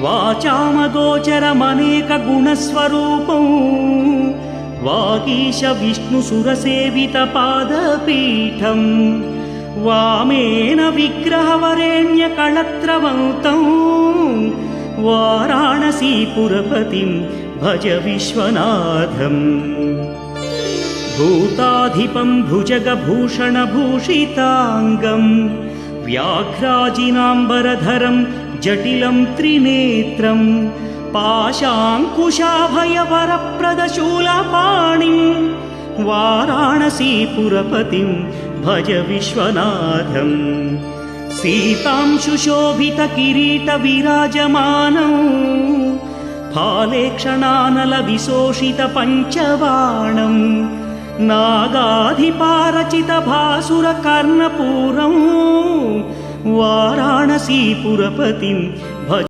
वाचामगोचरमनेकगुणस्वरूपं वागीश विष्णुसुरसेवितपादपीठं वामेन विग्रहवरेण्यकळत्रवन्तं वाराणसीपुरपतिं भज विश्वनाथम् भूताधिपं भुजगभूषणभूषिताङ्गं व्याघ्राजिनाम्बरधरं जटिलं त्रिनेत्रं पाशाङ्कुशाभयवरप्रदशूलपाणिं वाराणसीपुरपतिं भज विश्वनाथम् सीतांशुशोभितकिरीटविराजमानौ फालेक्षणानलविशोषितपञ्चबाणं नागाधिपारचितभासुरकर्णपूरं वाराणसीपुरपतिं भज